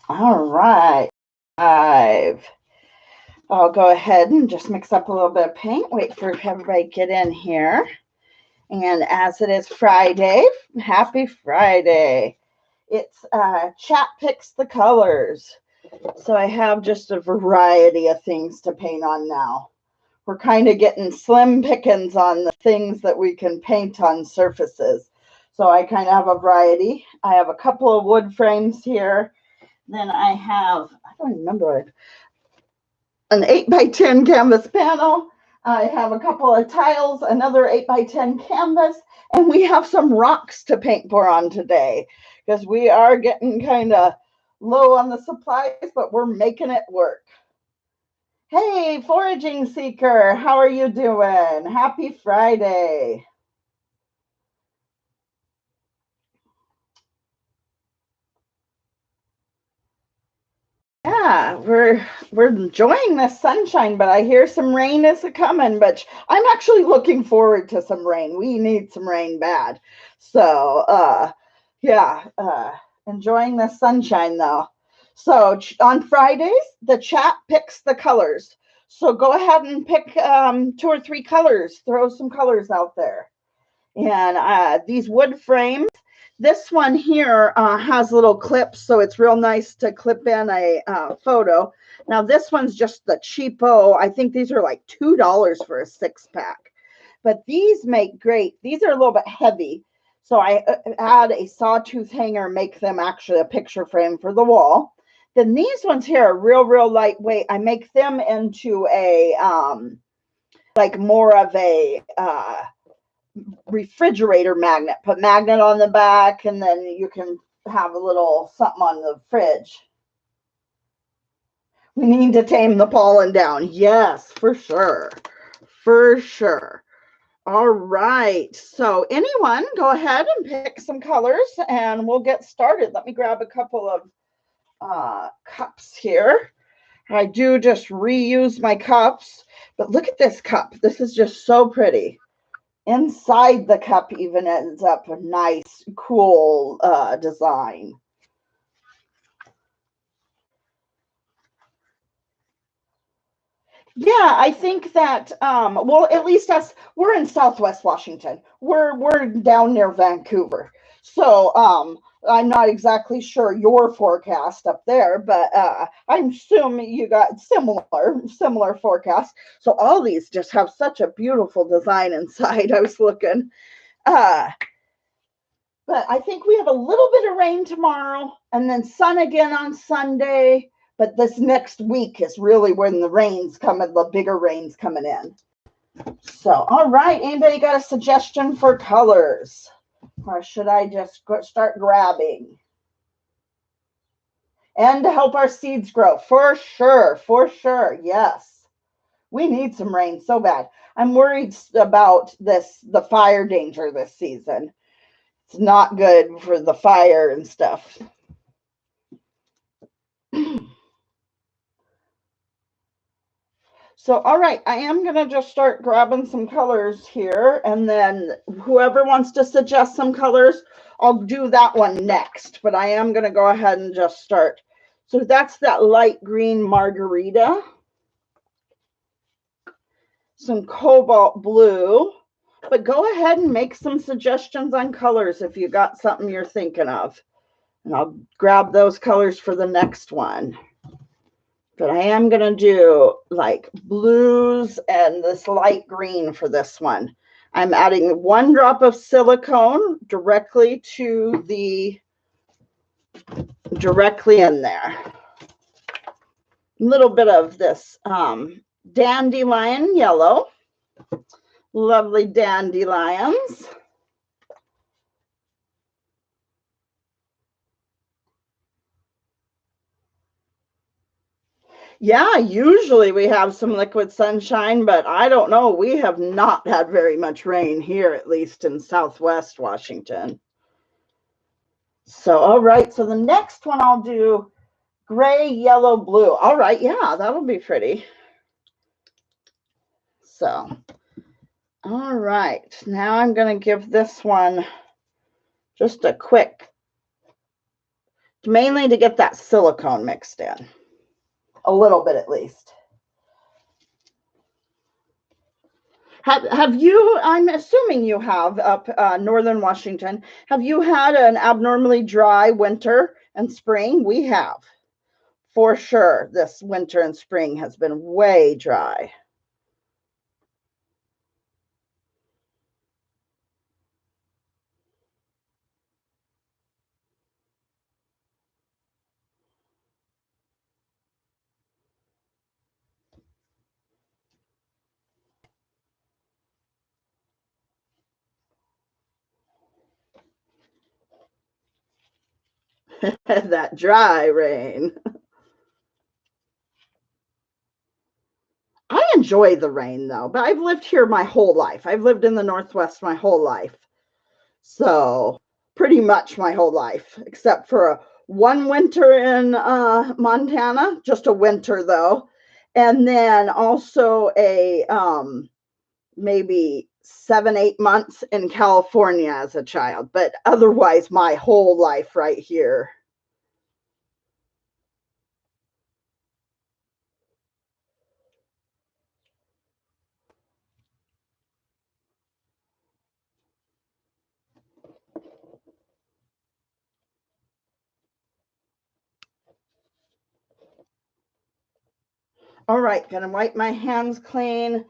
All right. 5. I'll go ahead and just mix up a little bit of paint. Wait for everybody to get in here. And as it is Friday, happy Friday. It's Chat Picks the Colors. So I have just a variety of things to paint on now. We're kind of getting slim pickings on the things that we can paint on surfaces. So I kind of have a variety. I have a couple of wood frames here. Then I have, I don't remember, an 8x10 canvas panel. I have a couple of tiles, another 8x10 canvas, and we have some rocks to paint for on today because we are getting kind of low on the supplies, but we're making it work. Hey, Foraging Seeker, how are you doing? Happy Friday. Yeah, we're enjoying the sunshine, but I hear some rain is coming, but I'm actually looking forward to some rain. We need some rain bad. So, yeah, enjoying the sunshine though. So on Fridays, the chat picks the colors. So go ahead and pick 2 or 3 colors, throw some colors out there. And these wood frames, this one here has little clips, so it's real nice to clip in a photo. Now this one's just the cheapo. I think these are like $2 for a 6-pack. But these make great. These are a little bit heavy. So I add a sawtooth hanger, make them actually a picture frame for the wall. Then these ones here are real lightweight. I make them into a like more of a refrigerator magnet. Put magnet on the back, and then you can have a little something on the fridge. We need to tame the pollen down. Yes, for sure. For sure. All right. So anyone, go ahead and pick some colors, and we'll get started. Let me grab a couple of cups here. I do just reuse my cups, but look at this cup. This is just so pretty. Inside the cup even ends up a nice, cool design. Yeah, I think that well, at least us, we're in Southwest Washington. We're down near Vancouver. So I'm not exactly sure your forecast up there, but I'm assuming you got similar forecast. So all these just have such a beautiful design inside. I was looking. But I think we have a little bit of rain tomorrow and then sun again on Sunday. But this next week is really when the rain's coming, the bigger rain's coming in. So, all right, anybody got a suggestion for colors? Or should I just start grabbing? And to help our seeds grow, for sure, yes. We need some rain so bad. I'm worried about the fire danger this season. It's not good for the fire and stuff. So, all right, I am going to just start grabbing some colors here, and then whoever wants to suggest some colors, I'll do that one next, but I am going to go ahead and just start. So that's that light green margarita, some cobalt blue, but go ahead and make some suggestions on colors if you got something you're thinking of, and I'll grab those colors for the next one. But I am going to do like blues and this light green for this one. I'm adding 1 drop of silicone directly in there. A little bit of this dandelion yellow. Lovely dandelions. Yeah, usually we have some liquid sunshine, but I don't know. We have not had very much rain here, at least in Southwest Washington. So, all right. So the next one I'll do gray, yellow, blue. All right. Yeah, that'll be pretty. So All right, now I'm going to give this one just a quick, mainly to get that silicone mixed in, a little bit at least. Have you, I'm assuming you have up northern Washington, have you had an abnormally dry winter and spring? We have, for sure. This winter and spring has been way dry. That dry rain. I enjoy the rain though, but I've lived here my whole life. I've lived in the Northwest my whole life. So pretty much my whole life, except for one winter in Montana, just a winter though. And then also a maybe 7, 8 months in California as a child, but otherwise my whole life right here. All right, gonna wipe my hands clean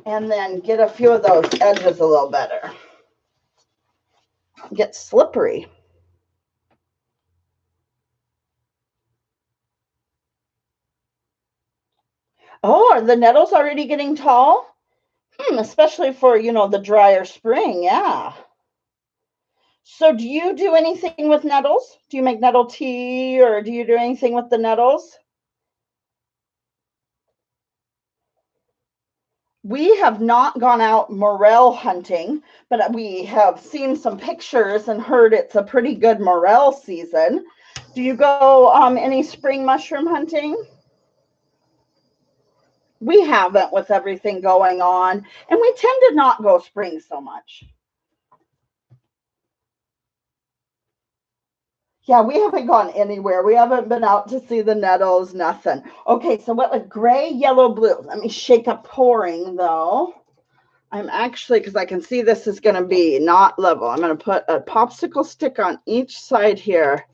and then get a few of those edges a little better. Get slippery. Oh, are the nettles already getting tall? Especially for, the drier spring. Yeah. So do you do anything with nettles? Do you make nettle tea or do you do anything with the nettles? We have not gone out morel hunting, but we have seen some pictures and heard it's a pretty good morel season. Do you go any spring mushroom hunting? We haven't with everything going on, and we tend to not go spring so much. Yeah, we haven't gone anywhere. We haven't been out to see the nettles, nothing. Okay, so what was gray, yellow, blue? Let me shake up pouring though. I'm actually, because I can see this is going to be not level. I'm going to put a popsicle stick on each side here.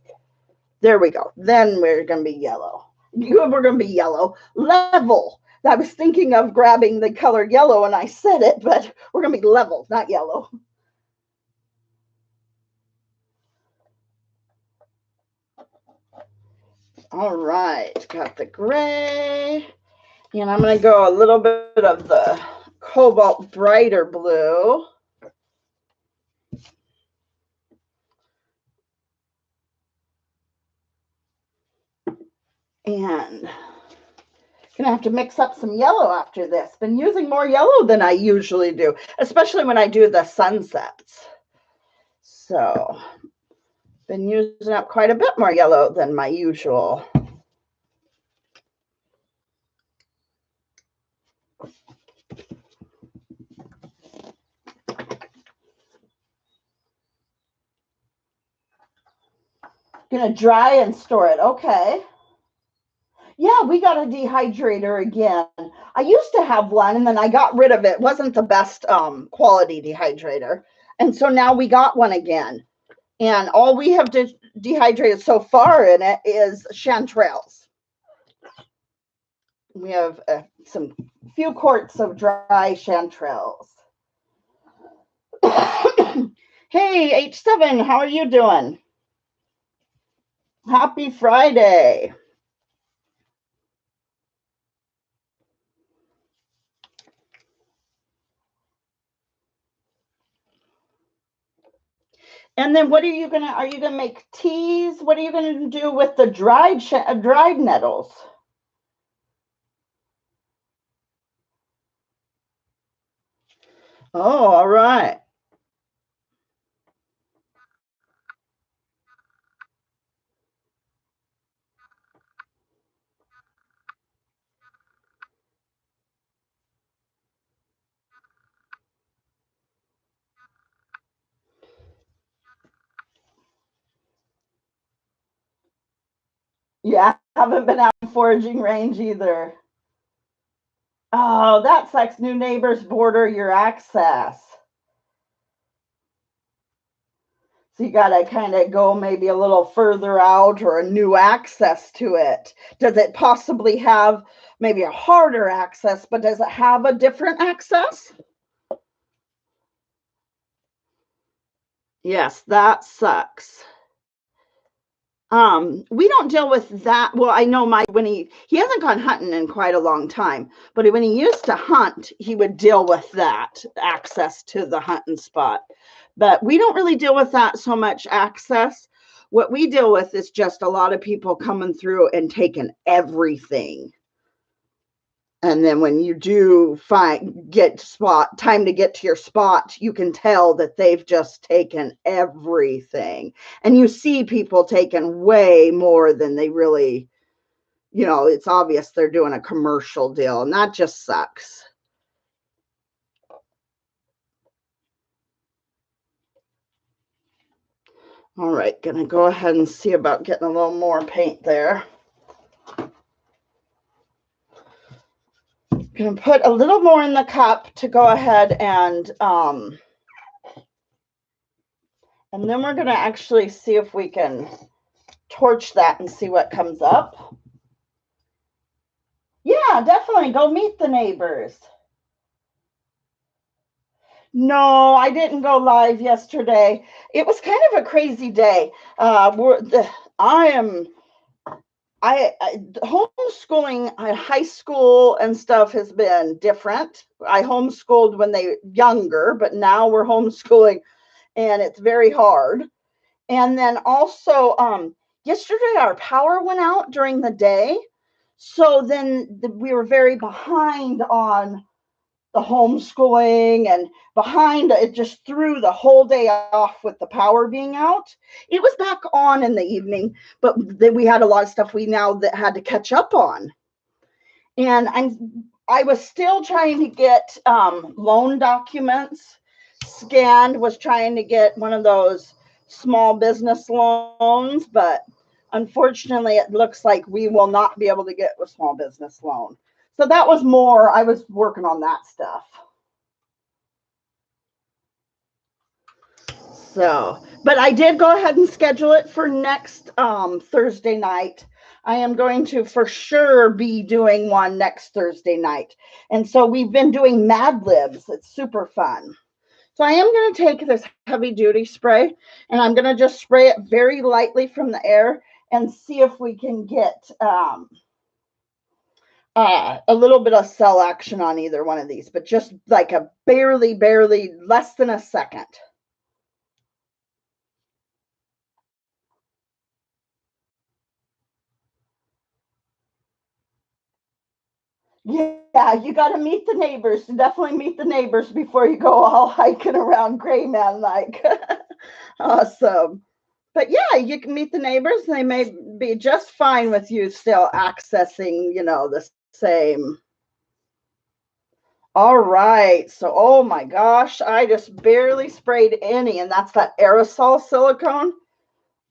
There we go. Then we're going to be yellow. We're going to be yellow. Level. I was thinking of grabbing the color yellow and I said it, but we're going to be level, not yellow. All right, got the gray. And I'm going to go a little bit of the cobalt brighter blue. And gonna have to mix up some yellow after this. Been using more yellow than I usually do, especially when I do the sunsets. So been using up quite a bit more yellow than my usual. Gonna dry and store it. Okay. Yeah, we got a dehydrator again. I used to have one and then I got rid of it. It wasn't the best quality dehydrator. And so now we got one again. And all we have dehydrated so far in it is chanterelles. We have some few quarts of dry chanterelles. Hey, H7, how are you doing? Happy Friday. And then what are you gonna make teas? What are you gonna do with the dried nettles? Oh, all right. Yeah, haven't been out foraging range either. Oh, that sucks. New neighbors border your access. So you got to kind of go maybe a little further out or a new access to it. Does it possibly have maybe a harder access, but does it have a different access? Yes, that sucks. We don't deal with that. Well, I know Mike, when he hasn't gone hunting in quite a long time, but when he used to hunt, he would deal with that access to the hunting spot. But we don't really deal with that so much access. What we deal with is just a lot of people coming through and taking everything. And then when you do time to get to your spot, you can tell that they've just taken everything. And you see people taking way more than they really, it's obvious they're doing a commercial deal, and that just sucks. All right, gonna go ahead and see about getting a little more paint there. Gonna put a little more in the cup to go ahead and then we're gonna actually see if we can torch that and see what comes up. Yeah, definitely go meet the neighbors. No, I didn't go live yesterday. It was kind of a crazy day. Homeschooling high school and stuff has been different. I homeschooled when they were younger, but now we're homeschooling and it's very hard. And then also, yesterday our power went out during the day. So then we were very behind on the homeschooling and behind it, just threw the whole day off with the power being out. It was back on in the evening, but then we had a lot of stuff we now that had to catch up on. And I was still trying to get loan documents scanned, was trying to get one of those small business loans, but unfortunately it looks like we will not be able to get a small business loan. So that was more, I was working on that stuff. So, but I did go ahead and schedule it for next Thursday night. I am going to for sure be doing one next Thursday night. And so we've been doing Mad Libs. It's super fun. So I am going to take this heavy duty spray and I'm going to just spray it very lightly from the air and see if we can get a little bit of cell action on either one of these, but just like a barely less than a second. Yeah, you got to meet the neighbors. Definitely meet the neighbors before you go all hiking around Gray Man like. Awesome. But yeah, you can meet the neighbors. They may be just fine with you still accessing, the same. All right. So, oh my gosh, I just barely sprayed any, and that's that aerosol silicone.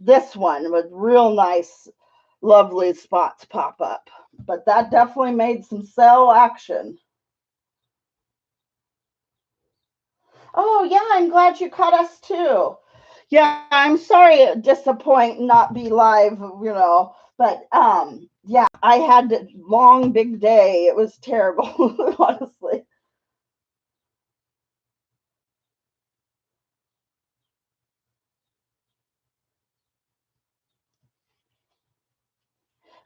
This one with real nice, lovely spots pop up. But that definitely made some cell action. Oh, yeah, I'm glad you caught us too. Yeah, I'm sorry it disappoint not be live, but yeah, I had a long big day. It was terrible, honestly.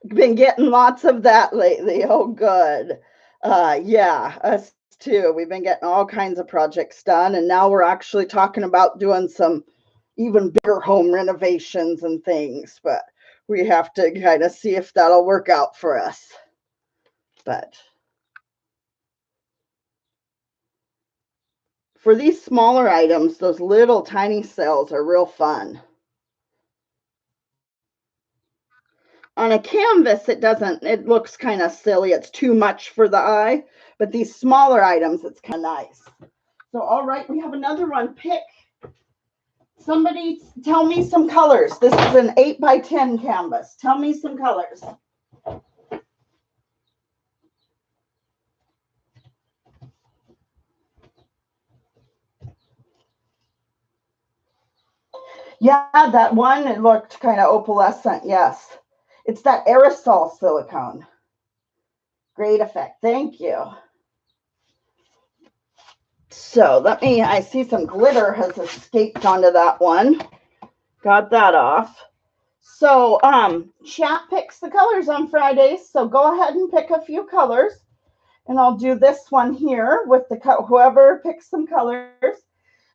Been getting lots of that lately. Oh, good. Yeah, us too. We've been getting all kinds of projects done, and now we're actually talking about doing some even bigger home renovations and things, but we have to kind of see if that'll work out for us. But for these smaller items, those little tiny cells are real fun. On a canvas, it looks kind of silly. It's too much for the eye, but these smaller items, it's kind of nice. So, all right, we have another one. Pick Somebody tell me some colors. This is an 8 by 10 canvas. Tell me some colors. Yeah, that one, it looked kind of opalescent. Yes. It's that aerosol silicone. Great effect. Thank you. So I see some glitter has escaped onto that one. Got that off. So chat picks the colors on Fridays. So go ahead and pick a few colors. And I'll do this one here with whoever picks some colors.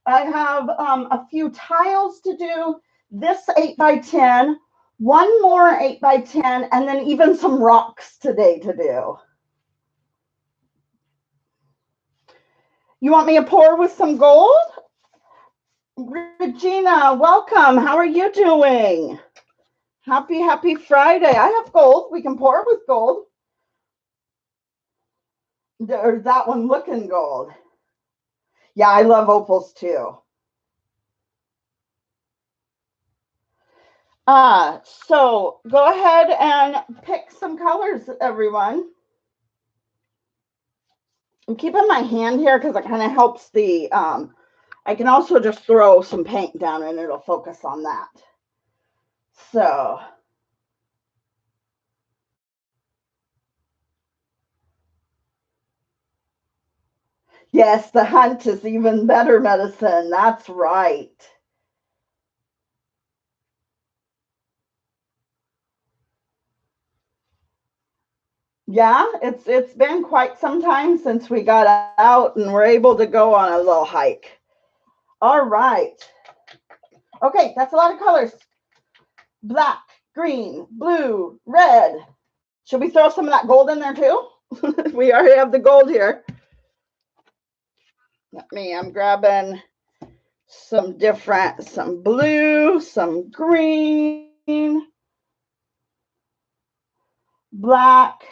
I have a few tiles to do. This 8 by 10, one more 8 by 10, and then even some rocks today to do. You want me to pour with some gold? Regina, welcome. How are you doing? Happy Friday. I have gold. We can pour with gold. There's that one looking gold. Yeah, I love opals too. So go ahead and pick some colors, everyone. I'm keeping my hand here because it kind of helps the, I can also just throw some paint down and it'll focus on that. So. Yes, the hunt is even better medicine. That's right. Yeah, it's been quite some time since we got out and were able to go on a little hike. All right. Okay, that's a lot of colors. Black, green, blue, red. Should we throw some of that gold in there too? We already have the gold here. I'm grabbing some blue, some green, black,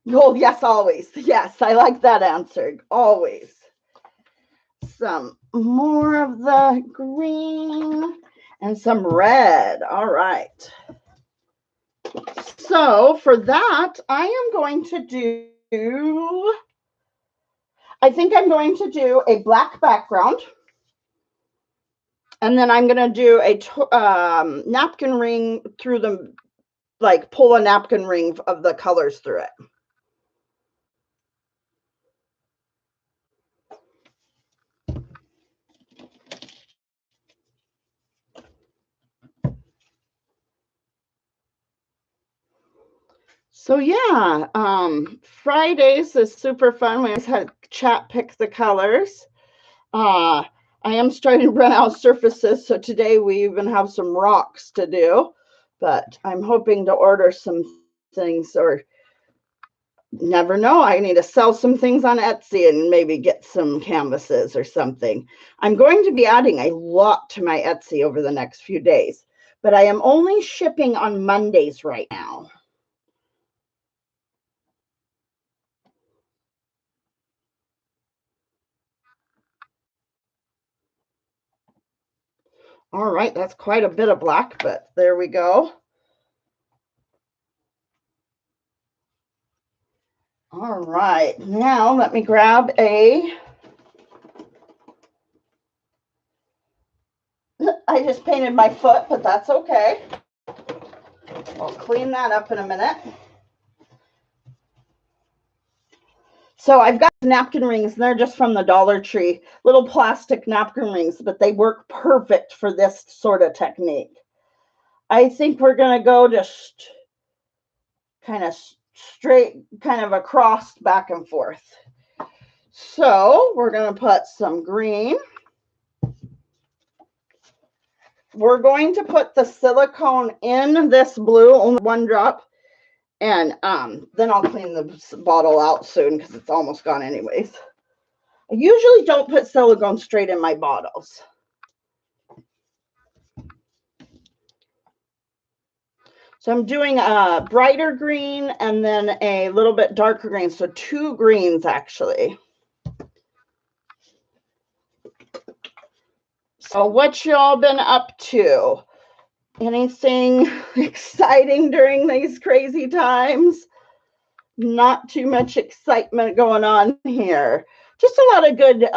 gold. Yes, always. Yes, I like that answer. Always. Some more of the green and some red. All right. So for that, I think I'm going to do a black background. And then I'm going to do a napkin ring through the, like pull a napkin ring of the colors through it. So yeah, Fridays is super fun. We always had chat pick the colors. I am starting to run out of surfaces, so today we even have some rocks to do, but I'm hoping to order some things, or never know, I need to sell some things on Etsy and maybe get some canvases or something. I'm going to be adding a lot to my Etsy over the next few days, but I am only shipping on Mondays right now. All right, that's quite a bit of black, but there we go. All right, now let me grab I just painted my foot, but that's okay. I'll clean that up in a minute. So I've got napkin rings, and they're just from the Dollar Tree, little plastic napkin rings, but they work perfect for this sort of technique. I think we're going to go just kind of straight, kind of across back and forth. So we're going to put some green. We're going to put the silicone in this blue, only one drop, and then I'll clean the bottle out soon because it's almost gone anyways. I usually don't put silicone straight in my bottles. So I'm doing a brighter green and then a little bit darker green. So two greens, actually. So what y'all been up to? Anything exciting during these crazy times? Not too much excitement going on here. Just a lot of good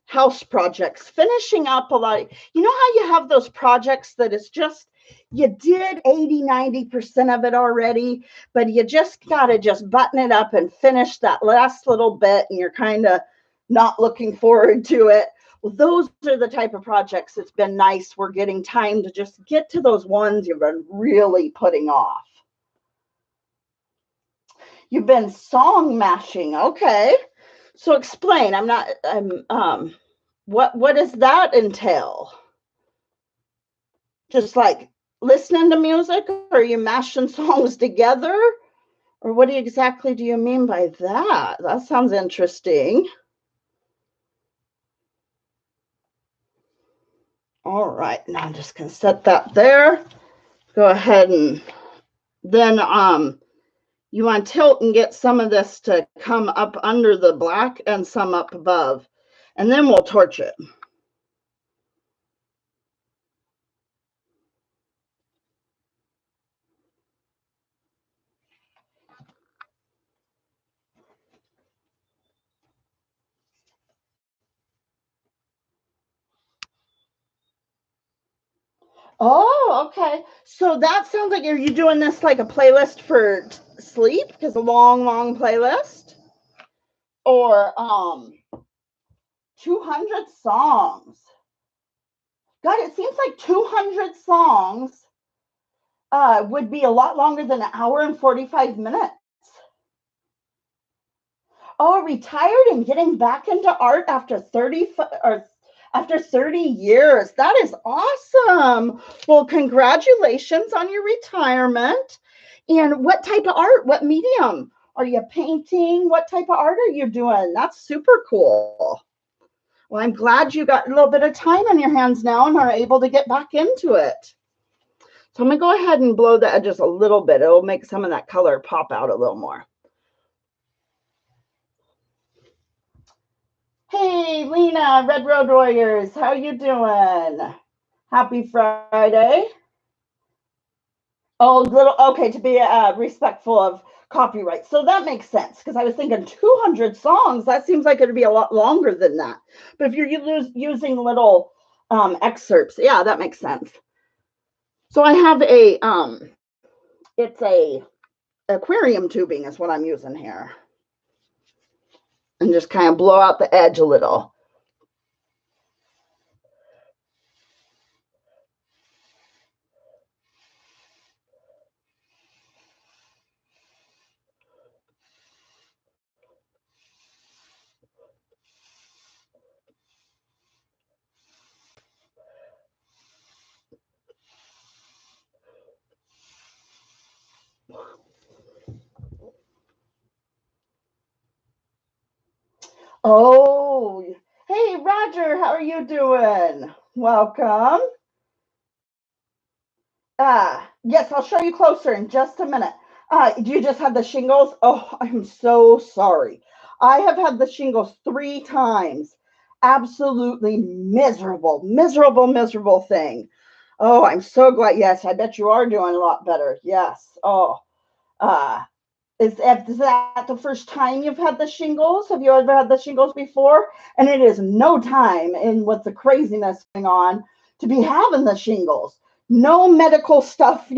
house projects. Finishing up a lot. You know how you have those projects that is just, you did 80-90% of it already, but you just got to just button it up and finish that last little bit, and you're kind of not looking forward to it. Well, those are the type of projects it's been nice. We're getting time to just get to those ones you've been really putting off. You've been song mashing. Okay. So explain. What does that entail? Just like listening to music, or are you mashing songs together? Or what exactly do you mean by that? That sounds interesting. All right, now I'm just gonna set that there. Go ahead and then you want to tilt and get some of this to come up under the black and some up above, and then we'll torch it. Oh, okay. So that sounds like, are you doing this like a playlist for sleep? Because a long, long playlist? Or 200 songs. God, it seems like 200 songs would be a lot longer than an hour and 45 minutes. Oh, retired and getting back into art after 30 years. That is awesome. Well, congratulations on your retirement. And what type of art? What medium? Are you painting? What type of art are you doing? That's super cool. Well, I'm glad you got a little bit of time on your hands now and are able to get back into it. So I'm going to go ahead and blow the edges a little bit. It'll make some of that color pop out a little more. Hey, Lena, Red Road Warriors, how you doing? Happy Friday. Oh, okay, to be respectful of copyright. So that makes sense, because I was thinking 200 songs, that seems like it'd be a lot longer than that. But if you're using little excerpts, yeah, that makes sense. So I have it's a aquarium tubing is what I'm using here. And just kind of blow out the edge a little. Oh, hey, Roger, how are you doing? Welcome. Yes, I'll show you closer in just a minute. Do you just have the shingles? Oh, I'm so sorry. I have had the shingles 3 times. Absolutely miserable, miserable, miserable thing. Oh, I'm so glad. Yes, I bet you are doing a lot better. Yes. Oh, uh, is that the first time you've had the shingles? Have you ever had the shingles before? And it is no time in with the craziness going on to be having the shingles. No medical stuff,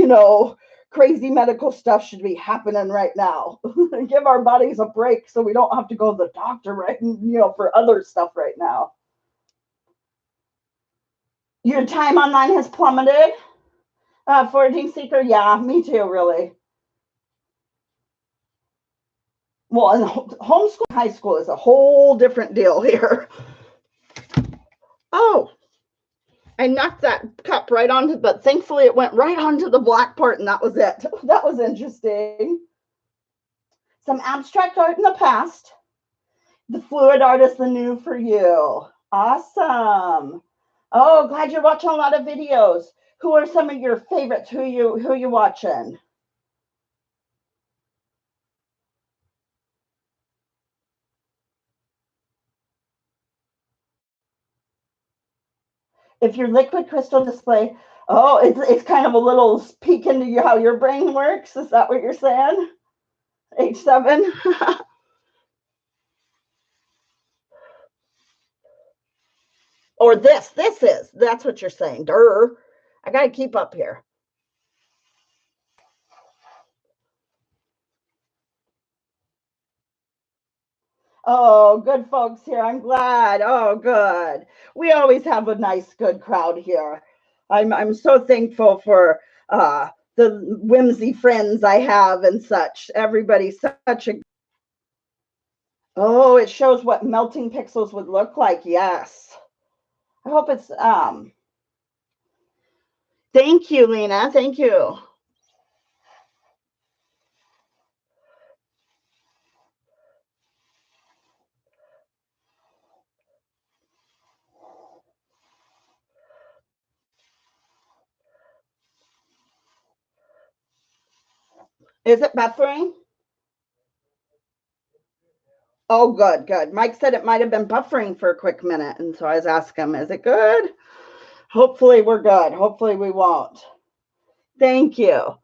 crazy medical stuff should be happening right now. Give our bodies a break so we don't have to go to the doctor, right? For other stuff right now. Your time online has plummeted. Foraging Seeker, yeah, me too, really. Well, and homeschool high school is a whole different deal here. Oh, I knocked that cup right onto, but thankfully it went right onto the black part, and that was it. That was interesting. Some abstract art in the past. The fluid art is the new for you. Awesome. Oh, glad you're watching a lot of videos. Who are some of your favorites? Who you watching? If your liquid crystal display, oh, it's kind of a little peek into how your brain works. Is that what you're saying? H7. Or this is. That's what you're saying. Durr. I got to keep up here. Oh, good folks here. I'm glad. Oh, good. We always have a nice, good crowd here. I'm so thankful for the whimsy friends I have and such. Everybody's such a. Oh, it shows what melting pixels would look like. Yes. I hope it's Thank you, Lena. Thank you. Is it buffering? Oh, good, good. Mike said it might have been buffering for a quick minute. And so I was asking him, is it good? Hopefully we're good. Hopefully we won't. Thank you.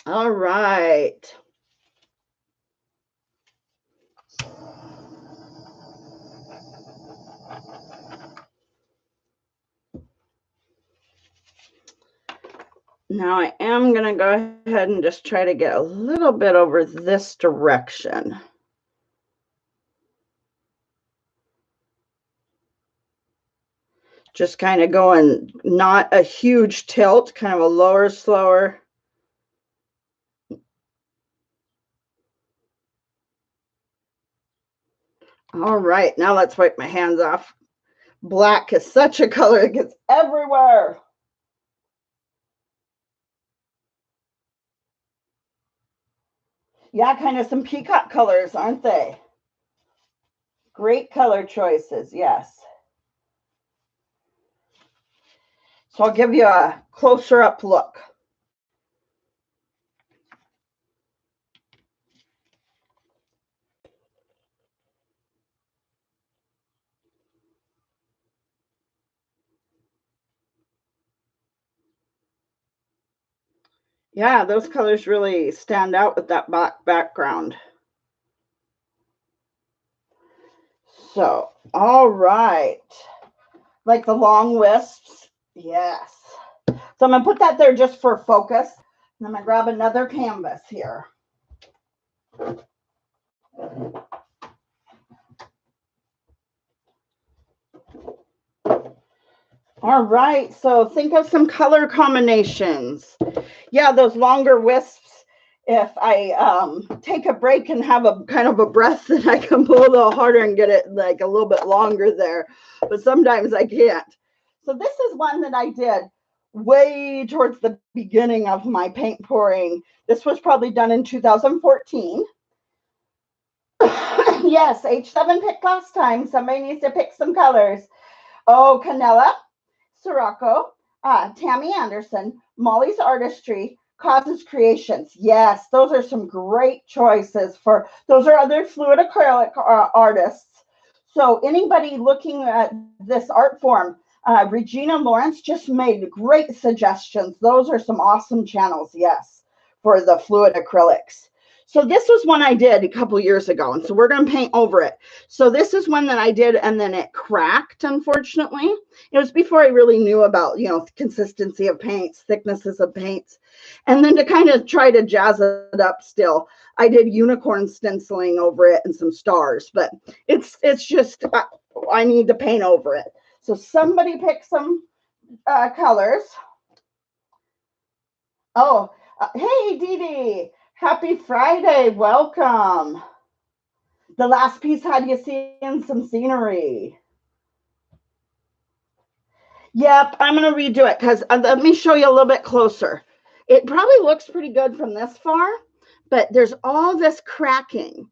All right. Now I am going to go ahead and just try to get a little bit over this direction. Just kind of going, not a huge tilt, kind of a lower, slower. All right, now let's wipe my hands off. Black is such a color, it gets everywhere. Yeah, kind of some peacock colors, aren't they? Great color choices, yes. So I'll give you a closer up look. Yeah, those colors really stand out with that black background. So, all right. Like the long wisps. Yes. So I'm going to put that there just for focus. And I'm going to grab another canvas here. All right. So think of some color combinations. Yeah, those longer wisps. If I take a break and have a kind of a breath, then I can pull a little harder and get it like a little bit longer there. But sometimes I can't. So this is one that I did way towards the beginning of my paint pouring. This was probably done in 2014. Yes, H7 picked last time. Somebody needs to pick some colors. Oh, Canella, Sirocco, Tammy Anderson, Molly's Artistry, Causes Creations. Yes, those are some great choices for, those are other fluid acrylic artists. So anybody looking at this art form, Regina Lawrence just made great suggestions. Those are some awesome channels, yes, for the fluid acrylics. So this was one I did a couple years ago, and so we're going to paint over it. So this is one that I did, and then it cracked, unfortunately. It was before I really knew about, you know, consistency of paints, thicknesses of paints. And then to kind of try to jazz it up still, I did unicorn stenciling over it and some stars, but it's just, I need to paint over it. So somebody pick some colors. Oh, hey, Dee Dee. Happy Friday. Welcome. The last piece had you seeing some scenery. Yep, I'm going to redo it because let me show you a little bit closer. It probably looks pretty good from this far, but there's all this cracking.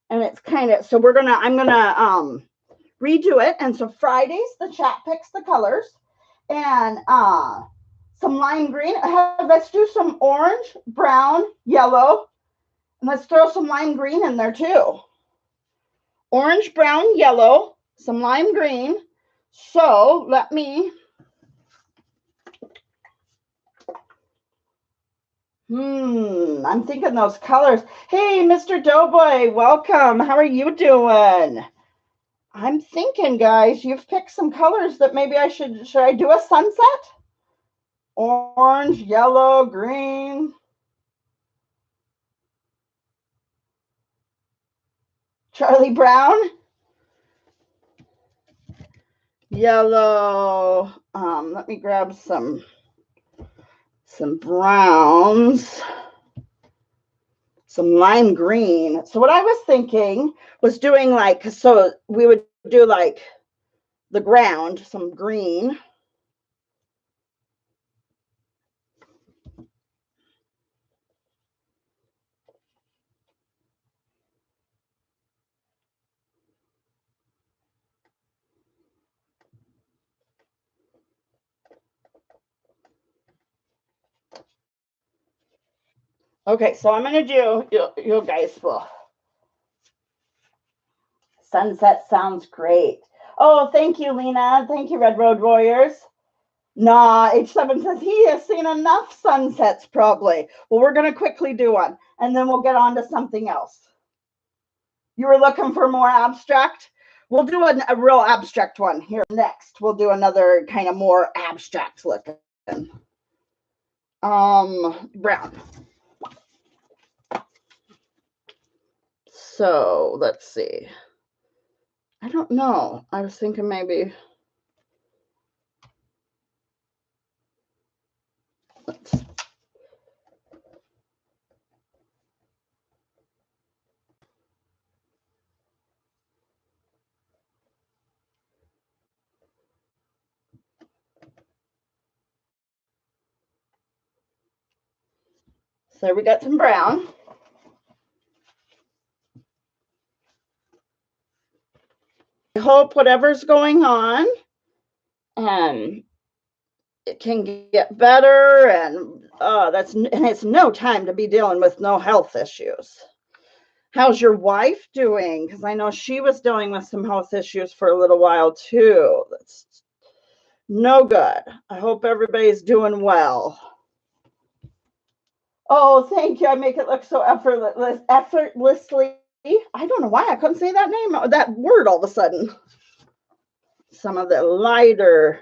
And it's kind of, so I'm gonna redo it. And so Fridays, the chat picks the colors. And some lime green. Let's do some orange, brown, yellow. And let's throw some lime green in there too. Orange, brown, yellow, some lime green. So let me, I'm thinking those colors. Hey, Mr. Doughboy, welcome. How are you doing? I'm thinking, guys, you've picked some colors that maybe should I do a sunset? Orange, yellow, green. Charlie Brown. Yellow. Let me grab some browns. Some lime green. So what I was thinking was doing like, so we would do like the ground, some green. Okay, so I'm going to do, you guys will. Sunset sounds great. Oh, thank you, Lena. Thank you, Red Road Warriors. Nah, H7 says he has seen enough sunsets, probably. Well, we're going to quickly do one, and then we'll get on to something else. You were looking for more abstract? We'll do a real abstract one here next. We'll do another kind of more abstract looking. Brown. So let's see. I don't know. I was thinking maybe. So we got some brown. I hope whatever's going on, it can get better, and it's no time to be dealing with no health issues. How's your wife doing? Because I know she was dealing with some health issues for a little while too. That's no good. I hope everybody's doing well. Oh, thank you. I make it look so effortlessly. I don't know why I couldn't say that name, that word all of a sudden. Some of the lighter.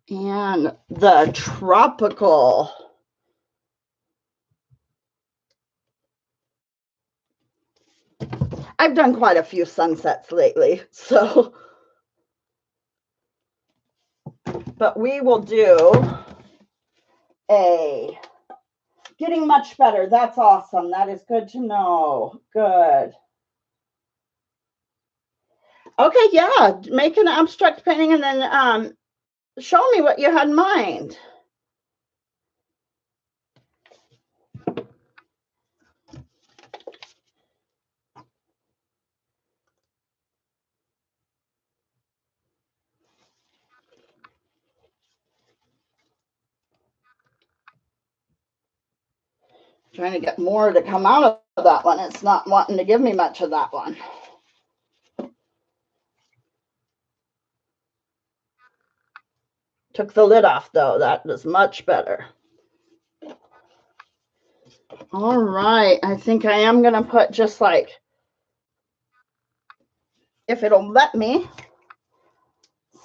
And the tropical. I've done quite a few sunsets lately, so. But we will do a getting much better. That's awesome. That is good to know. Good. Okay, yeah. Make an abstract painting and then show me what you had in mind. Trying to get more to come out of that one. It's not wanting to give me much of that one. Took the lid off though. That was much better. All right. I think I am going to put just like, if it'll let me.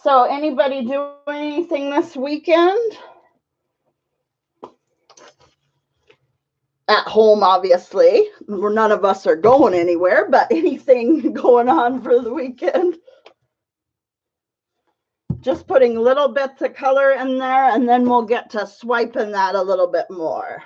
So anybody do anything this weekend? At home, obviously. None of us are going anywhere, but anything going on for the weekend? Just putting little bits of color in there, and then we'll get to swiping that a little bit more.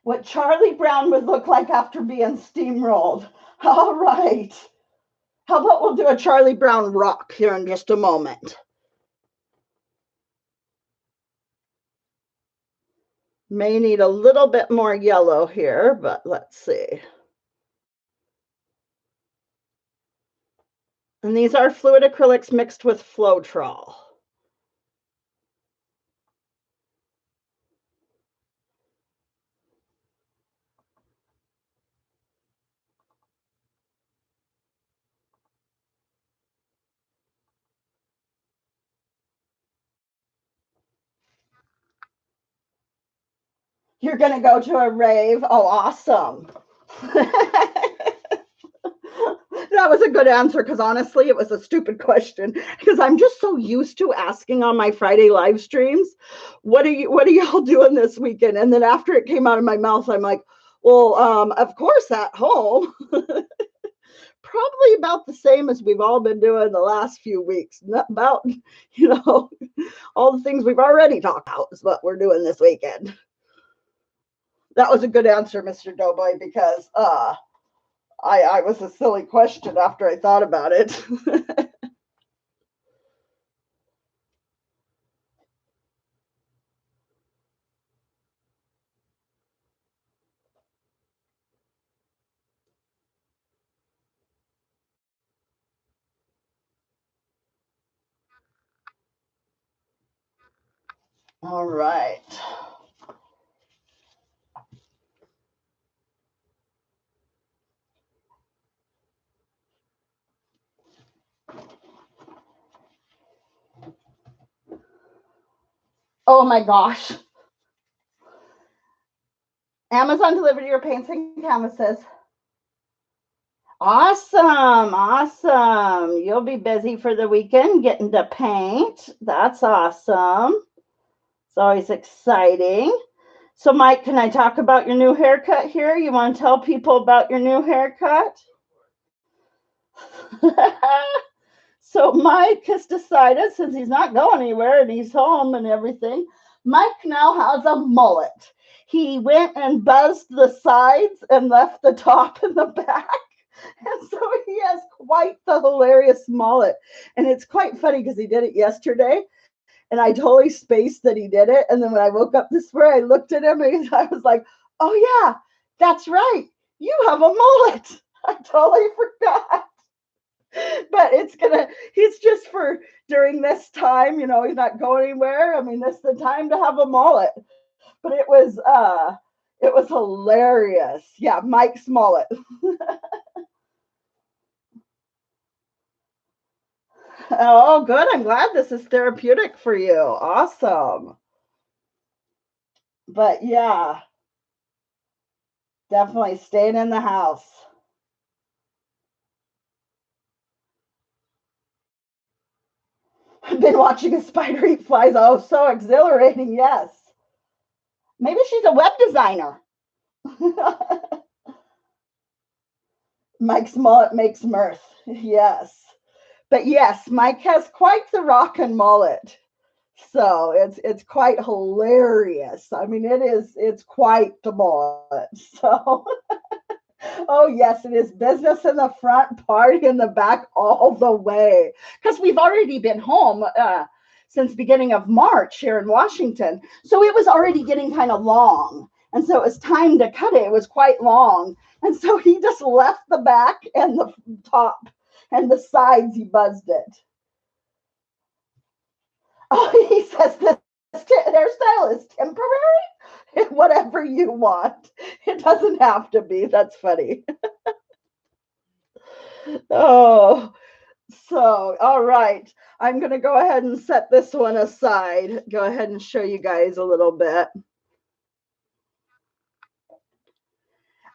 What Charlie Brown would look like after being steamrolled. All right. How about we'll do a Charlie Brown rock here in just a moment. May need a little bit more yellow here, but let's see. And these are fluid acrylics mixed with Floetrol. You're going to go to a rave? Oh, awesome. That was a good answer because honestly, it was a stupid question because I'm just so used to asking on my Friday live streams, what are y'all doing this weekend? And then after it came out of my mouth, I'm like, well, of course at home. Probably about the same as we've all been doing the last few weeks. Not about, all the things we've already talked about is what we're doing this weekend. That was a good answer, Mr. Doughboy, because I was a silly question after I thought about it. All right. Oh my gosh. Amazon delivered your paints and canvases. Awesome. Awesome. You'll be busy for the weekend getting to paint. That's awesome. It's always exciting. So, Mike, can I talk about your new haircut here? You want to tell people about your new haircut? So Mike has decided, since he's not going anywhere and he's home and everything, Mike now has a mullet. He went and buzzed the sides and left the top and the back. And so he has quite the hilarious mullet. And it's quite funny because he did it yesterday. And I totally spaced that he did it. And then when I woke up this morning, I looked at him and I was like, oh, yeah, that's right. You have a mullet. I totally forgot. But he's just for during this time, he's not going anywhere. I mean, this is the time to have a mullet. But it was hilarious. Yeah, Mike's mullet. Oh, good. I'm glad this is therapeutic for you. Awesome. But yeah, definitely staying in the house. I've been watching a spider eat flies. Oh, so exhilarating. Yes. Maybe she's a web designer. Mike's mullet makes mirth. Yes. But yes, Mike has quite the rockin' mullet. So it's quite hilarious. I mean, it's quite the mullet. So oh yes, it is business in the front, party in the back, all the way. Because we've already been home since beginning of March here in Washington, so it was already getting kind of long, and so it was time to cut it. It was quite long, and so he just left the back and the top and the sides. He buzzed it. Oh, he says this hairstyle is temporary. Whatever you want. It doesn't have to be. That's funny. Oh, so, all right. I'm going to go ahead and set this one aside. Go ahead and show you guys a little bit.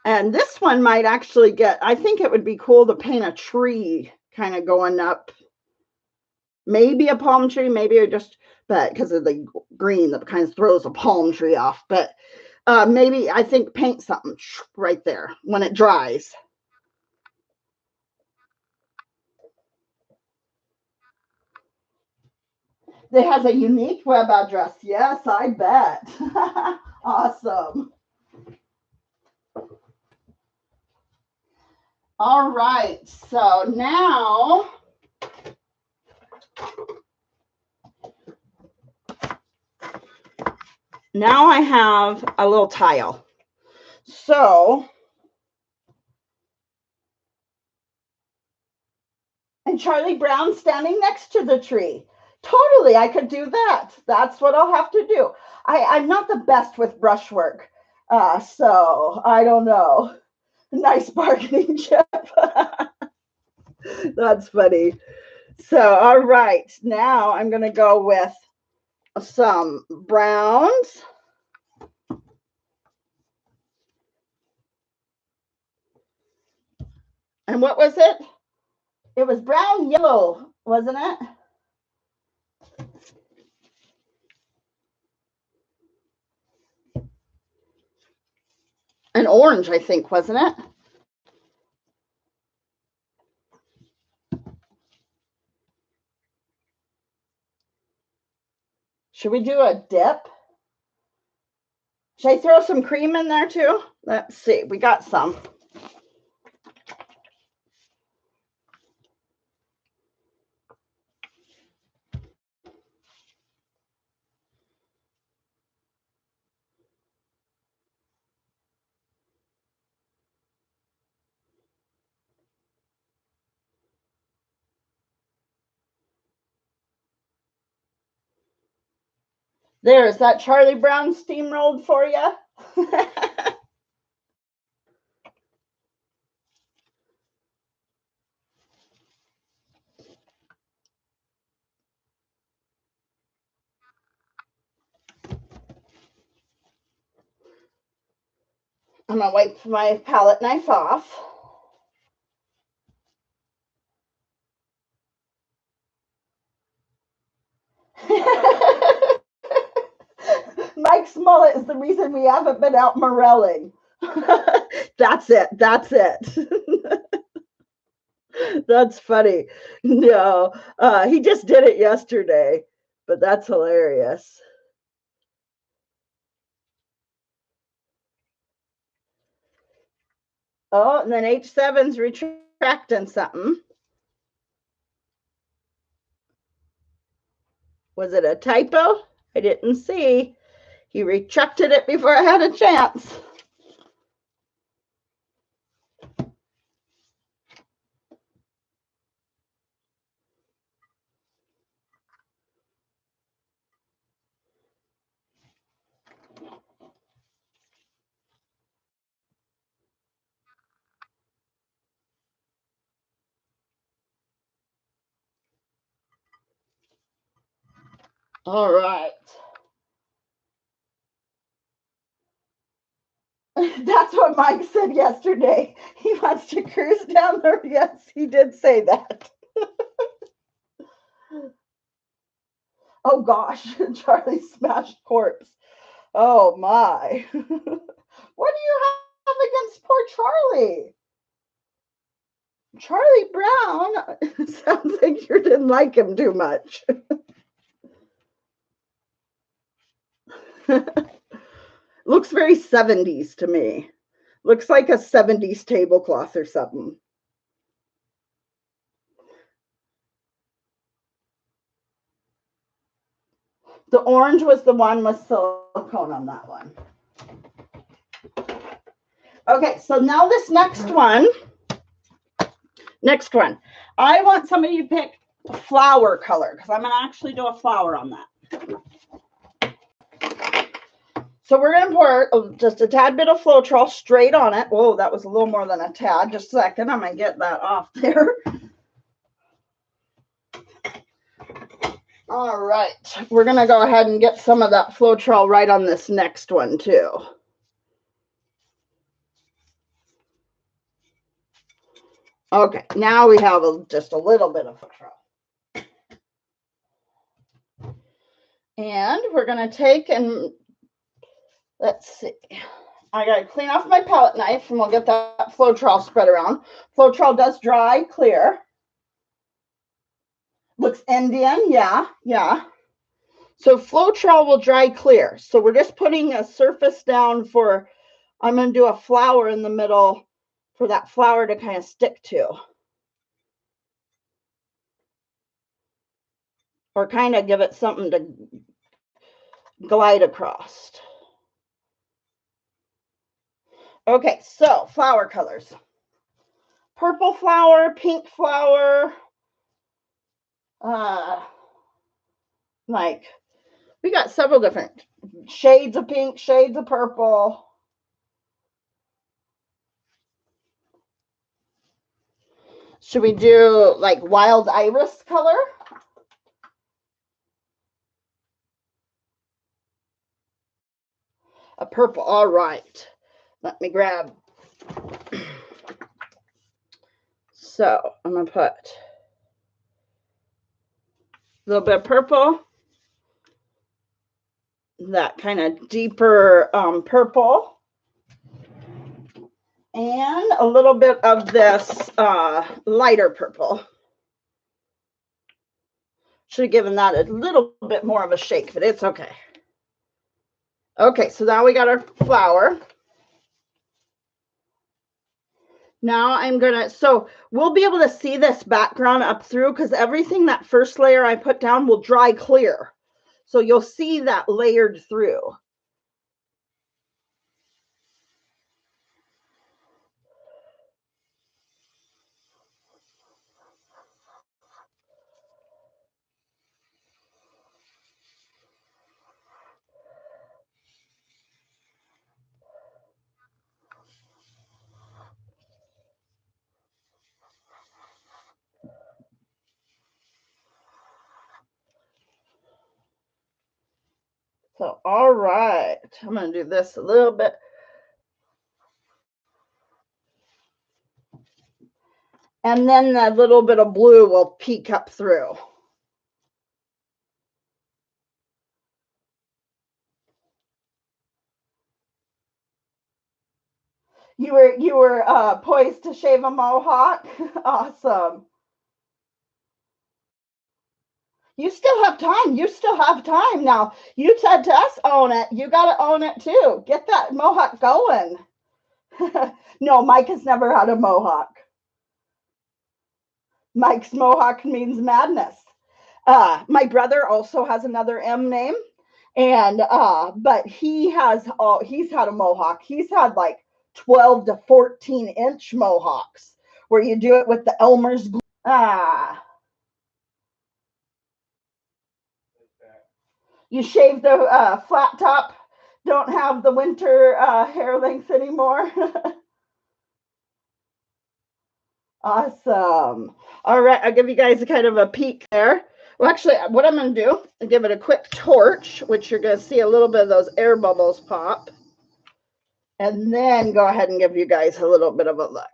And this one might actually I think it would be cool to paint a tree kind of going up. Maybe a palm tree, maybe but because of the green that kind of throws a palm tree off. But maybe I think paint something right there when it dries. It has a unique web address. Yes, I bet. Awesome. All right, so now I have a little tile. So, and Charlie Brown standing next to the tree. Totally, I could do that. That's what I'll have to do. I'm not the best with brushwork, so I don't know. Nice bargaining chip. That's funny. So, all right, now I'm going to go with some browns. And what was it? It was brown yellow, wasn't it? And orange, I think, wasn't it? Should we do a dip? Should I throw some cream in there too? Let's see. We got some. There, is that Charlie Brown steamrolled for you? I'm going to wipe my palette knife off. Mike's mullet is the reason we haven't been out morelling. That's it. That's it. That's funny. No, he just did it yesterday, but that's hilarious. Oh, and then H7's retracting something. Was it a typo? I didn't see. He retracted it before I had a chance. All right. That's what Mike said yesterday. He wants to cruise down there. Yes, he did say that. Oh gosh, Charlie smashed corpse. Oh my. What do you have against poor Charlie? Charlie Brown sounds like you didn't like him too much. Looks very 70s to me. Looks like a 70s tablecloth or something. The orange was the one with silicone on that one. Okay, so now this next one. I want somebody to pick a flower color because I'm going to actually do a flower on that. So we're going to pour just a tad bit of Floetrol straight on it. Whoa, that was a little more than a tad. Just a second. I'm going to get that off there. All right. We're going to go ahead and get some of that Floetrol right on this next one too. Okay. Now we have just a little bit of Floetrol. And we're going to take and let's see. I got to clean off my palette knife and we'll get that Floetrol spread around. Floetrol does dry clear. Looks Indian. Yeah. So Floetrol will dry clear. So we're just putting a surface down for, I'm going to do a flower in the middle for that flower to kind of stick to. Or kind of give it something to glide across. Okay, so flower colors. Purple flower, pink flower, like we got several different shades of pink, shades of purple. Should we do like wild iris color? A purple, all right. Let me grab. So I'm gonna put a little bit of purple, that kind of deeper purple, and a little bit of this lighter purple. Should have given that a little bit more of a shake, but it's okay. Okay, so now we got our flower. Now I'm gonna, so we'll be able to see this background up through because everything, that first layer I put down will dry clear. So you'll see that layered through. So, all right, I'm going to do this a little bit. And then that little bit of blue will peek up through. You were poised to shave a mohawk. Awesome. You still have time. You still have time. Now, you said to us, own it. You got to own it too. Get that mohawk going. No, Mike has never had a mohawk. Mike's mohawk means madness. My brother also has another M name, and but he's had a mohawk. He's had like 12 to 14-inch mohawks where you do it with the Elmer's glue. You shave the flat top, don't have the winter hair length anymore. Awesome. All right, I'll give you guys a kind of a peek there. Well, actually, what I'm going to do is give it a quick torch, which you're going to see a little bit of those air bubbles pop. And then go ahead and give you guys a little bit of a look.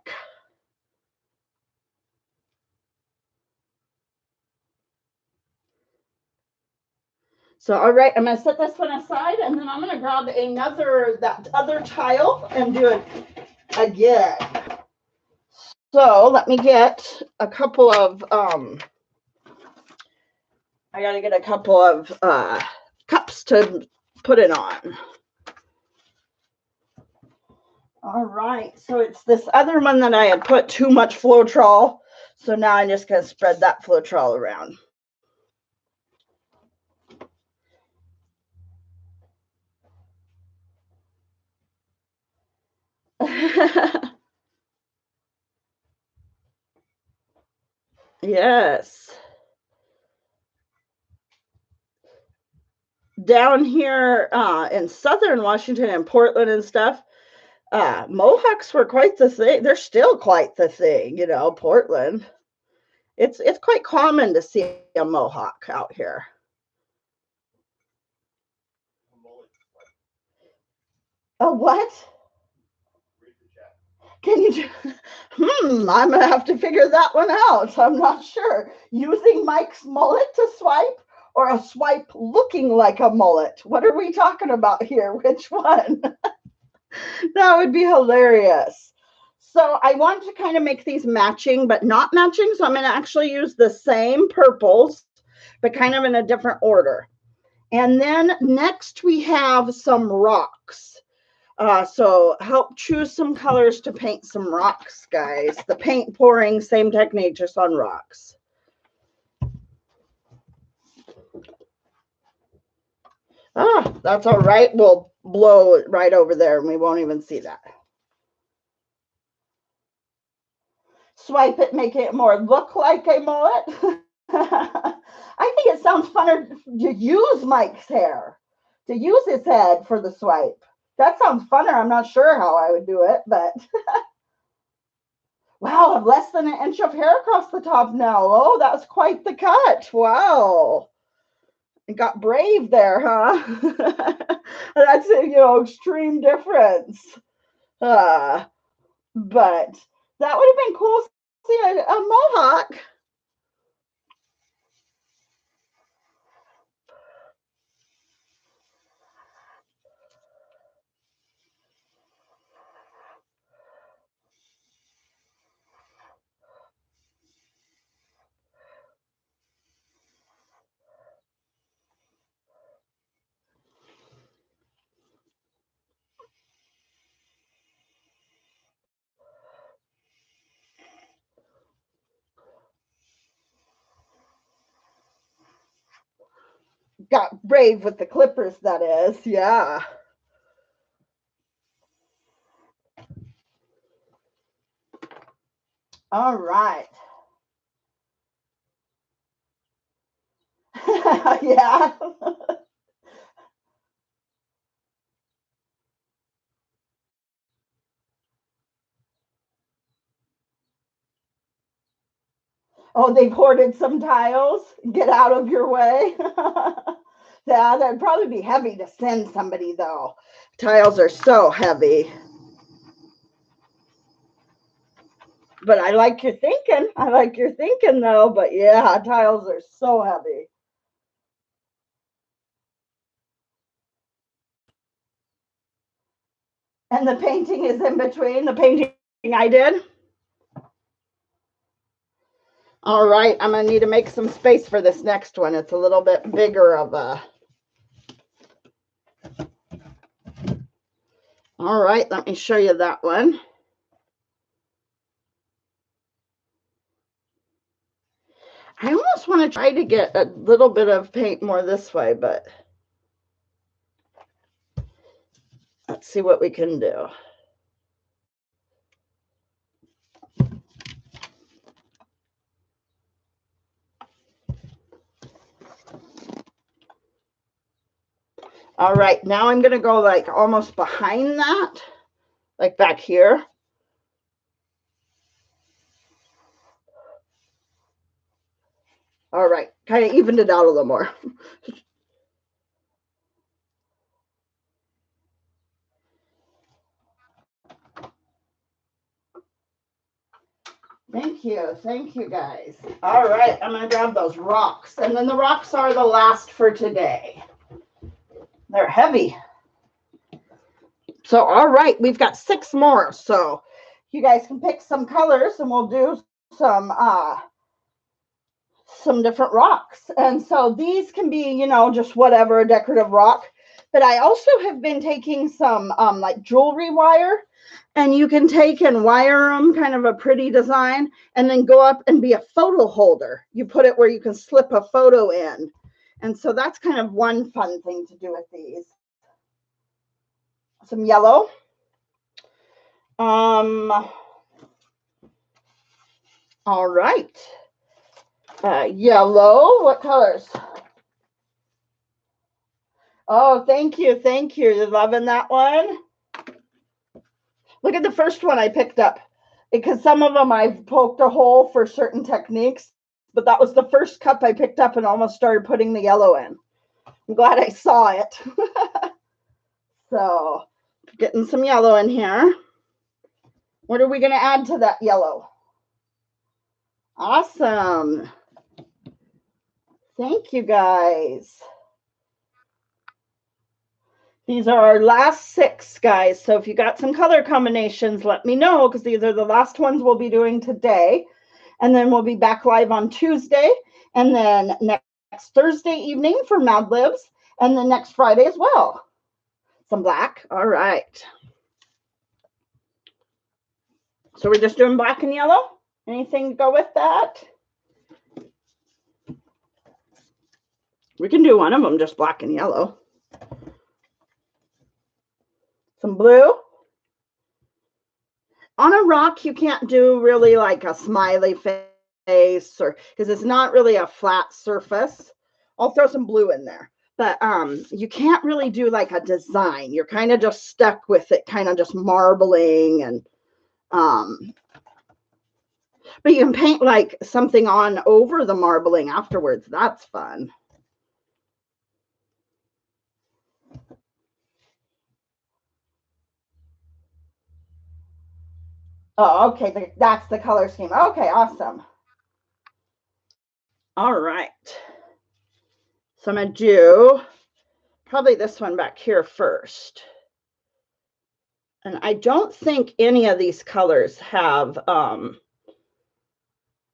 So, all right, I'm going to set this one aside, and then I'm going to grab that other tile and do it again. So let me get a couple of, I got to get a couple of cups to put it on. All right, so it's this other one that I had put too much Floetrol. So now I'm just going to spread that Floetrol around. Yes. Down here in southern Washington and Portland and stuff, mohawks were quite the thing. They're still quite the thing, you know, Portland. It's quite common to see a mohawk out here. A what? Can you I'm gonna have to figure that one out. I'm not sure. Using Mike's mullet to swipe or a swipe looking like a mullet? What are we talking about here? Which one? That would be hilarious. So I want to kind of make these matching, but not matching. So I'm going to actually use the same purples, but kind of in a different order. And then next we have some rocks. So help choose some colors to paint some rocks, guys. The paint pouring, same technique, just on rocks. That's all right. We'll blow it right over there and we won't even see that. Swipe it, make it more look like a mullet. I think it sounds funner to use Mike's hair, to use his head for the swipe. That sounds funner. I'm not sure how I would do it, but wow, I have less than an inch of hair across the top now. Oh, that was quite the cut. Wow. It got brave there, huh? That's a, extreme difference. But that would have been cool to see a mohawk. Got brave with the clippers, that is. Yeah. All right. Yeah. Oh, they've hoarded some tiles. Get out of your way. Yeah, that'd probably be heavy to send somebody, though. Tiles are so heavy. But I like your thinking. I like your thinking, though. But yeah, tiles are so heavy. And the painting is in between the painting I did. All right, I'm going to need to make some space for this next one. It's a little bit bigger of a... All right, let me show you that one. I almost want to try to get a little bit of paint more this way, but let's see what we can do. All right, now I'm going to go like almost behind that, like back here. All right, kind of evened it out a little more. Thank you guys. All right, I'm going to grab those rocks, and then the rocks are the last for today. They're heavy. So, all right, we've got 6 more. So you guys can pick some colors and we'll do some different rocks. And so these can be, just whatever, a decorative rock. But I also have been taking some like jewelry wire, and you can take and wire them, kind of a pretty design, and then go up and be a photo holder. You put it where you can slip a photo in. And so that's kind of one fun thing to do with these. Some yellow. All right. Yellow. What colors? Oh, thank you. Thank you. You're loving that one? Look at the first one I picked up, because some of them I've poked a hole for certain techniques, but that was the first cup I picked up and almost started putting the yellow in. I'm glad I saw it. So getting some yellow in here. What are we going to add to that yellow? Awesome. Thank you, guys. These are our last 6, guys. So if you got some color combinations, let me know, because these are the last ones we'll be doing today. And then we'll be back live on Tuesday, and then next Thursday evening for Mad Libs, and then next Friday as well. Some black. All right. So we're just doing black and yellow. Anything to go with that? We can do one of them just black and yellow. Some blue. On a rock, you can't do really like a smiley face, or because it's not really a flat surface. I'll throw some blue in there, but you can't really do like a design. You're kind of just stuck with it, kind of just marbling, and but you can paint like something on over the marbling afterwards. That's fun. Oh, okay. That's the color scheme. Okay, awesome. All right. So I'm going to do probably this one back here first. And I don't think any of these colors have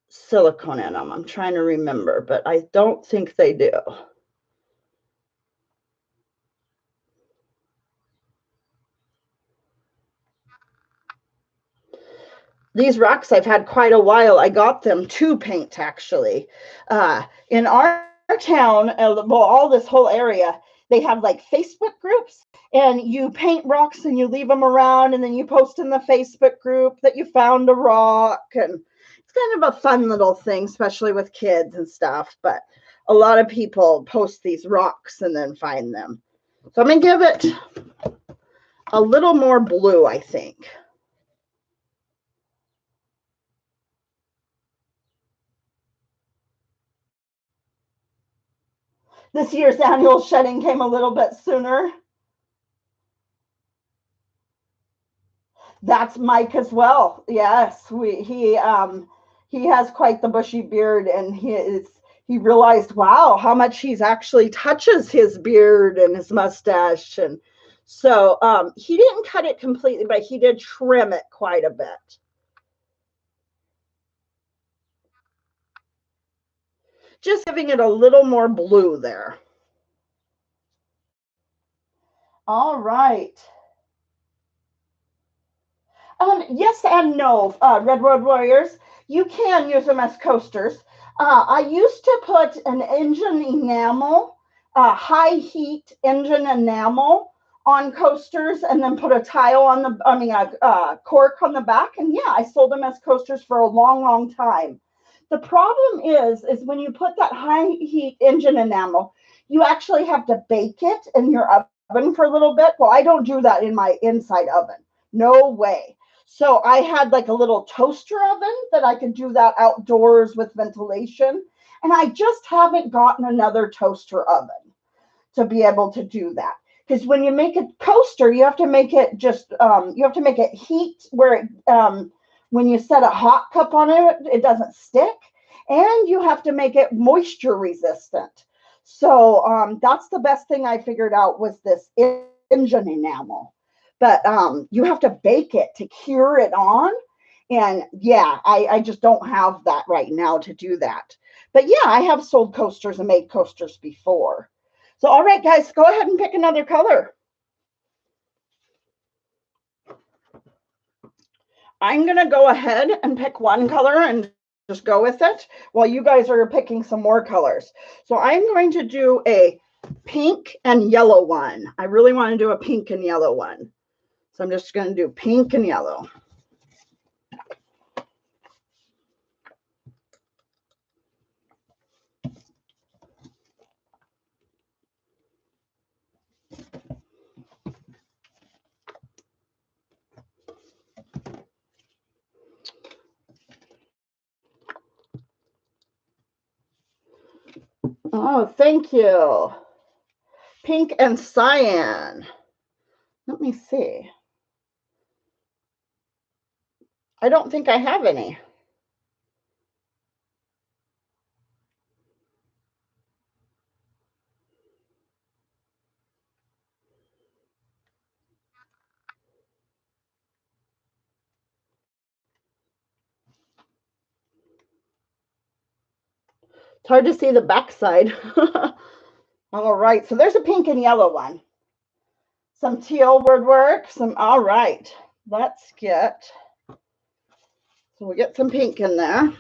silicone in them. I'm trying to remember, but I don't think they do. These rocks I've had quite a while. I got them to paint, actually. In our town, well, all this whole area, they have like Facebook groups, and you paint rocks and you leave them around, and then you post in the Facebook group that you found a rock. And it's kind of a fun little thing, especially with kids and stuff. But a lot of people post these rocks and then find them. So I'm going to give it a little more blue, I think. This year's annual shedding came a little bit sooner. That's Mike as well. Yes, he has quite the bushy beard, and he realized, wow, how much he's actually touches his beard and his mustache. And so he didn't cut it completely, but he did trim it quite a bit. Just giving it a little more blue there. All right. Yes and no, Red Road Warriors. You can use them as coasters. I used to put an engine enamel, high heat engine enamel on coasters, and then put a tile on the, cork on the back. And yeah, I sold them as coasters for a long, long time. The problem is when you put that high heat engine enamel, you actually have to bake it in your oven for a little bit. Well, I don't do that in my inside oven. No way. So I had like a little toaster oven that I could do that outdoors with ventilation. And I just haven't gotten another toaster oven to be able to do that. Because when you make a coaster, you have to make it you have to make it heat where it, when you set a hot cup on it, it doesn't stick. And you have to make it moisture resistant. So that's the best thing I figured out was this engine enamel. But you have to bake it to cure it on. And yeah, I just don't have that right now to do that. But yeah, I have sold coasters and made coasters before. So, all right, guys, go ahead and pick another color. I'm going to go ahead and pick one color and just go with it while you guys are picking some more colors. So I'm going to do a pink and yellow one. I really want to do a pink and yellow one. So I'm just going to do pink and yellow. Oh, thank you. Pink and cyan. Let me see. I don't think I have any. It's hard to see the backside. All right, so there's a pink and yellow one. Some teal word work, all right. Let's get So we'll get some pink in there.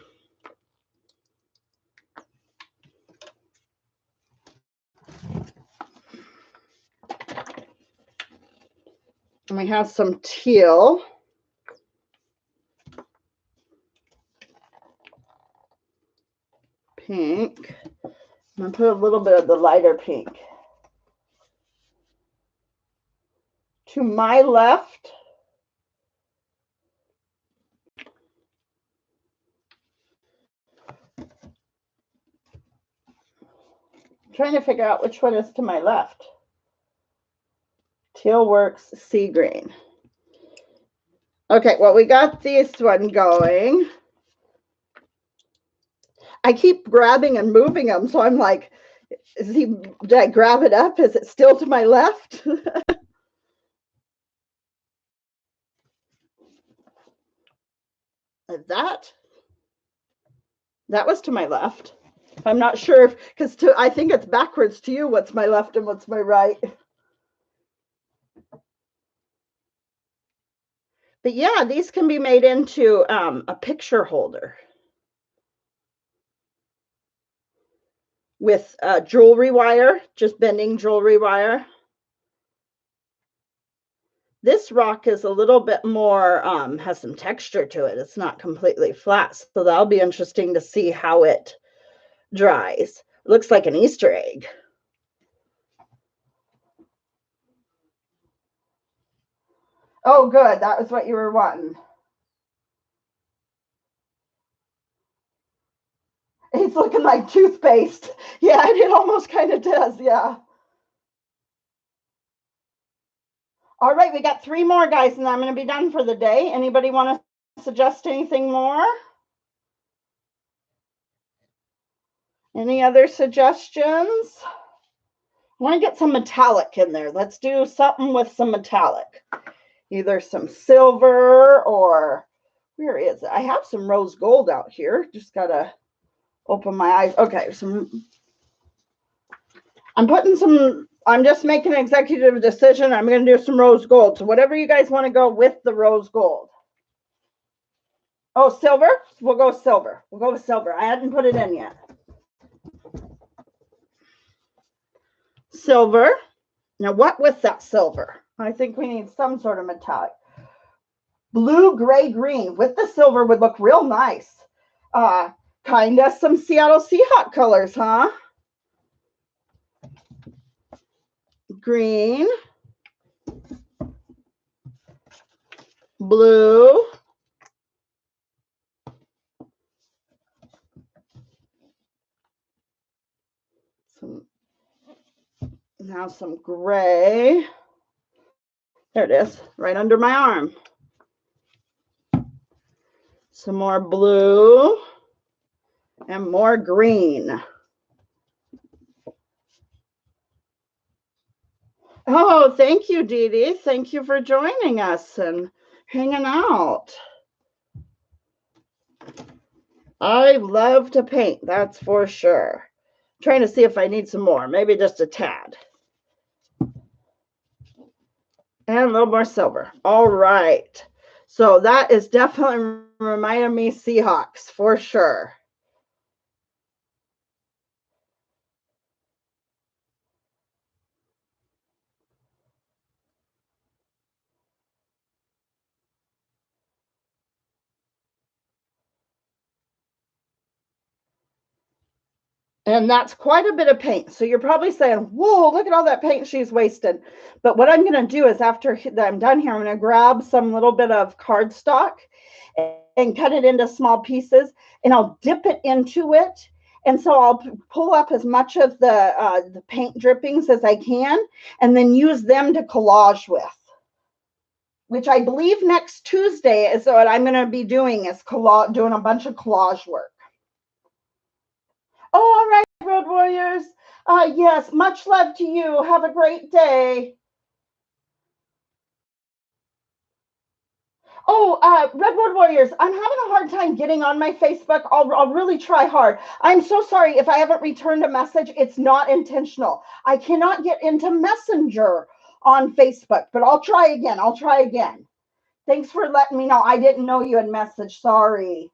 And we have some teal. Pink. I'm going to put a little bit of the lighter pink. To my left, I'm trying to figure out which one is to my left. Teal Works Sea Green. Okay, well, we got this one going. I keep grabbing and moving them, so I'm like, did I grab it up? Is it still to my left? That was to my left. I'm not sure, because I think it's backwards to you, what's my left and what's my right. But yeah, these can be made into a picture holder with jewelry wire, just bending jewelry wire. This rock is a little bit more, has some texture to it. It's not completely flat. So that'll be interesting to see how it dries. It looks like an Easter egg. Oh, good. That was what you were wanting. It's looking like toothpaste. Yeah, it almost kind of does. Yeah. All right, we got 3 more, guys, and I'm going to be done for the day. Anybody want to suggest anything more? Any other suggestions? I want to get some metallic in there. Let's do something with some metallic. Either some silver or, where is it? I have some rose gold out here. Just got to open my eyes. Okay, I'm just making an executive decision. I'm going to do some rose gold. So whatever you guys want to go with the rose gold. Oh, silver? We'll go with silver. We'll go with silver. I hadn't put it in yet. Silver. Now, what with that silver? I think we need some sort of metallic. Blue, gray, green with the silver would look real nice. Kind of some Seattle Seahawk colors, huh? Green. Blue. Now some gray. There it is, right under my arm. Some more blue and more green. Oh, thank you, Dee Dee. Thank you for joining us and hanging out. I love to paint, that's for sure. I'm trying to see if I need some more, maybe just a tad. And a little more silver. All right. So that is definitely reminding me Seahawks for sure. And that's quite a bit of paint. So you're probably saying, whoa, look at all that paint she's wasted. But what I'm going to do is after I'm done here, I'm going to grab some little bit of cardstock and cut it into small pieces, and I'll dip it into it. And so I'll pull up as much of the paint drippings as I can, and then use them to collage with, which I believe next Tuesday is what I'm going to be doing, is doing a bunch of collage work. Oh, all right, Road Warriors. Yes, much love to you. Have a great day. Oh, Redwood Warriors, I'm having a hard time getting on my Facebook. I'll really try hard. I'm so sorry if I haven't returned a message. It's not intentional. I cannot get into Messenger on Facebook, but I'll try again. Thanks for letting me know. I didn't know you had messaged. Sorry.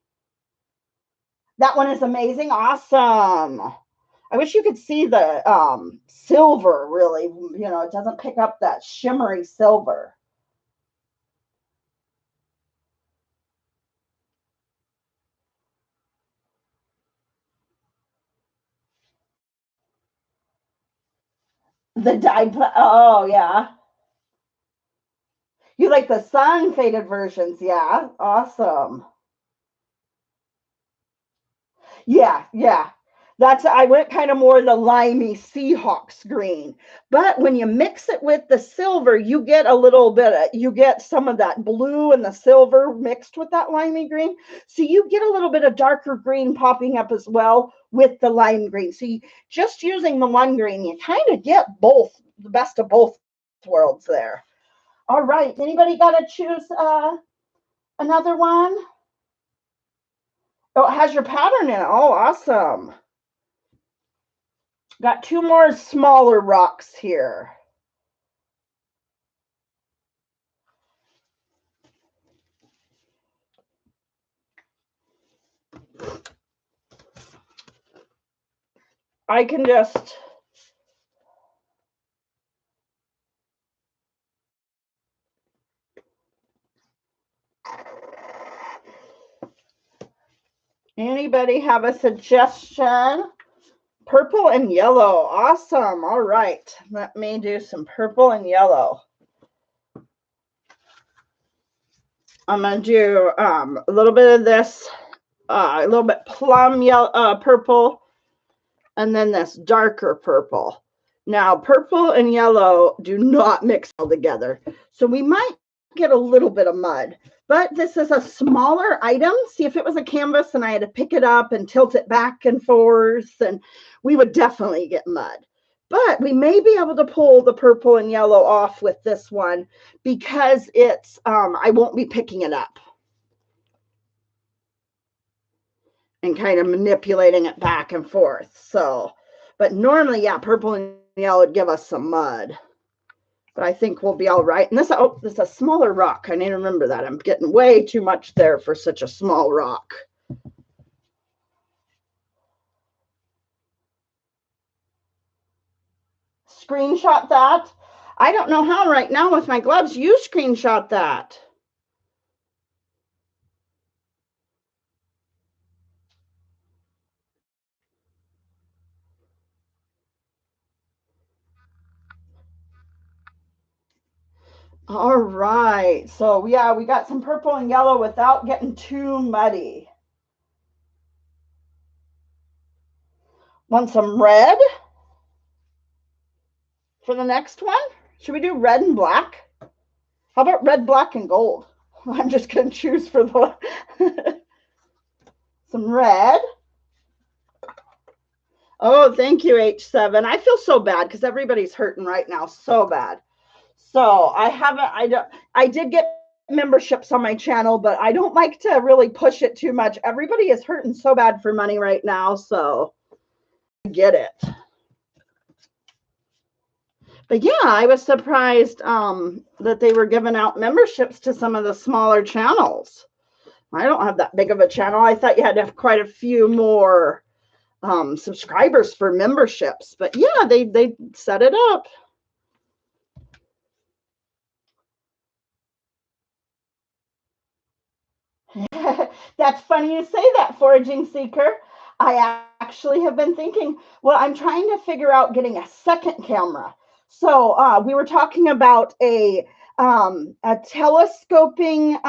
That one is amazing. Awesome. I wish you could see the silver, really. You know, it doesn't pick up that shimmery silver. The dyed, oh, yeah. You like the sun faded versions, yeah? Awesome. Yeah, yeah. I went kind of more the limey Seahawks green. But when you mix it with the silver, you get a little bit you get some of that blue and the silver mixed with that limey green. So you get a little bit of darker green popping up as well with the lime green. So just using the one green, you kind of get both, the best of both worlds there. All right. Anybody got to choose another one? Oh, it has your pattern in it. Oh, awesome. Got two more smaller rocks here. I can just anybody have a suggestion? Purple and yellow. Awesome. All right. Let me do some purple and yellow. I'm going to do a little bit of this, a little bit plum yellow, purple, and then this darker purple. Now, purple and yellow do not mix all together. So we might get a little bit of mud, but this is a smaller item. See, if it was a canvas and I had to pick it up and tilt it back and forth, and we would definitely get mud. But we may be able to pull the purple and yellow off with this one because it's, I won't be picking it up and kind of manipulating it back and forth. So, but normally, yeah, purple and yellow would give us some mud. But I think we'll be all right. And this, oh, this is a smaller rock. I need to remember that. I'm getting way too much there for such a small rock. Screenshot that. I don't know how right now with my gloves. You screenshot that. All right. So, yeah, we got some purple and yellow without getting too muddy. Want some red for the next one? Should we do red and black? How about red, black, and gold? I'm just going to choose for the some red. Oh, thank you, H7. I feel so bad because everybody's hurting right now, so bad. So I did get memberships on my channel, but I don't like to really push it too much. Everybody is hurting so bad for money right now, so I get it. But yeah, I was surprised that they were giving out memberships to some of the smaller channels. I don't have that big of a channel. I thought you had to have quite a few more subscribers for memberships. But yeah, they set it up. That's funny you say that, Foraging Seeker. I actually have been thinking, well, I'm trying to figure out getting a second camera. So we were talking about a telescoping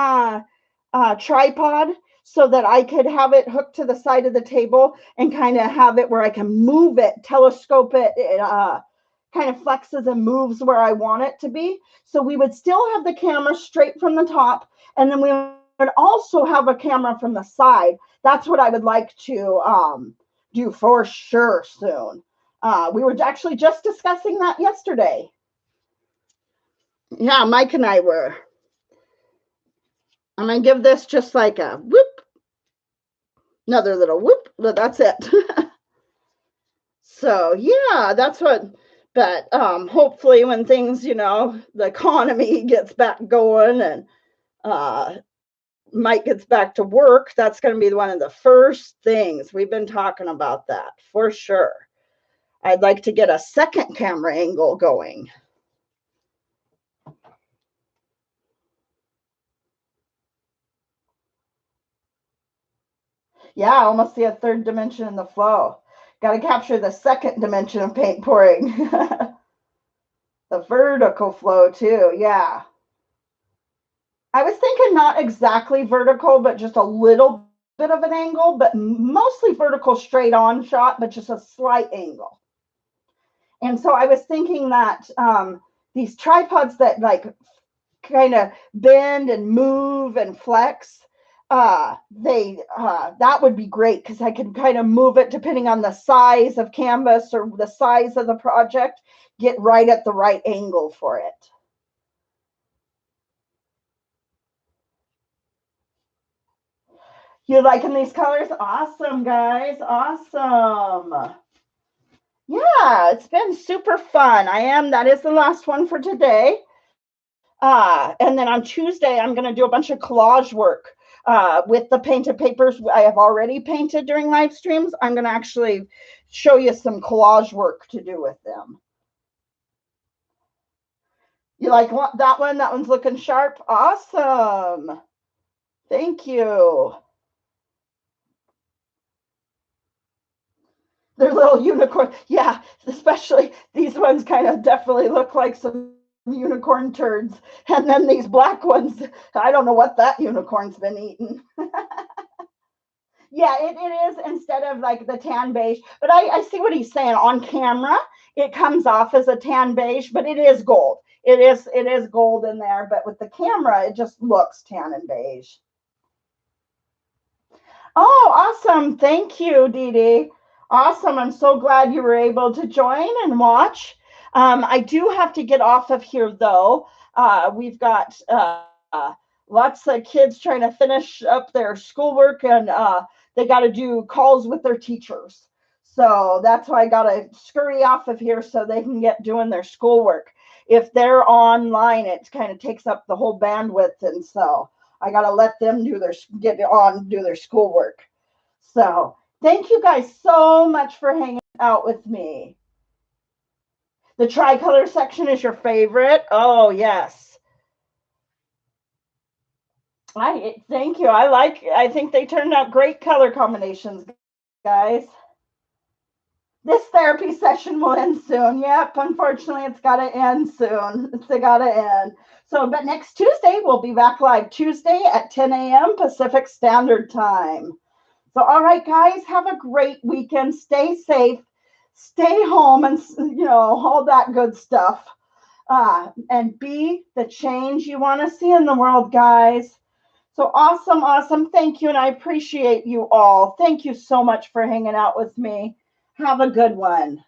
tripod so that I could have it hooked to the side of the table and kind of have it where I can move it, telescope it, kind of flexes and moves where I want it to be. So we would still have the camera straight from the top, and then we would also have a camera from the side. That's what I would like to do for sure soon. We were actually just discussing that yesterday. Yeah, Mike and I were. I'm going to give this just like a whoop. Another little whoop. That's it. So, yeah, that's what. But hopefully when things, the economy gets back going and Mike gets back to work, that's going to be one of the first things. We've been talking about that for sure. I'd like to get a second camera angle going. Yeah, I almost see a third dimension in the flow. Got to capture the second dimension of paint pouring. The vertical flow too, yeah. I was thinking not exactly vertical, but just a little bit of an angle, but mostly vertical straight on shot, but just a slight angle. And so I was thinking that these tripods that like kind of bend and move and flex, that would be great because I could kind of move it depending on the size of canvas or the size of the project, get right at the right angle for it. You liking these colors? Awesome, guys. Awesome. Yeah, it's been super fun. That is the last one for today. And then on Tuesday, I'm going to do a bunch of collage work with the painted papers I have already painted during live streams. I'm going to actually show you some collage work to do with them. You like that one? That one's looking sharp. Awesome. Thank you. They're little unicorn. Yeah, especially these ones kind of definitely look like some unicorn turds. And then these black ones, I don't know what that unicorn's been eating. Yeah, it is instead of like the tan beige. But I see what he's saying. On camera, it comes off as a tan beige, but it is gold. It is gold in there, but with the camera, it just looks tan and beige. Oh, awesome. Thank you, Dee Dee. Awesome. I'm so glad you were able to join and watch. I do have to get off of here, though. We've got lots of kids trying to finish up their schoolwork, and they got to do calls with their teachers. So that's why I got to scurry off of here so they can get doing their schoolwork. If they're online, it kind of takes up the whole bandwidth, and so I got to let them do their schoolwork. So thank you guys so much for hanging out with me. The tricolor section is your favorite? Oh, yes. Thank you. I think they turned out great color combinations, guys. This therapy session will end soon. Yep, unfortunately, it's got to end soon. It's got to end. So, but next Tuesday, we'll be back live Tuesday at 10 a.m. Pacific Standard Time. So, all right, guys, have a great weekend. Stay safe, stay home, and, all that good stuff. And be the change you want to see in the world, guys. So awesome, awesome. Thank you, and I appreciate you all. Thank you so much for hanging out with me. Have a good one.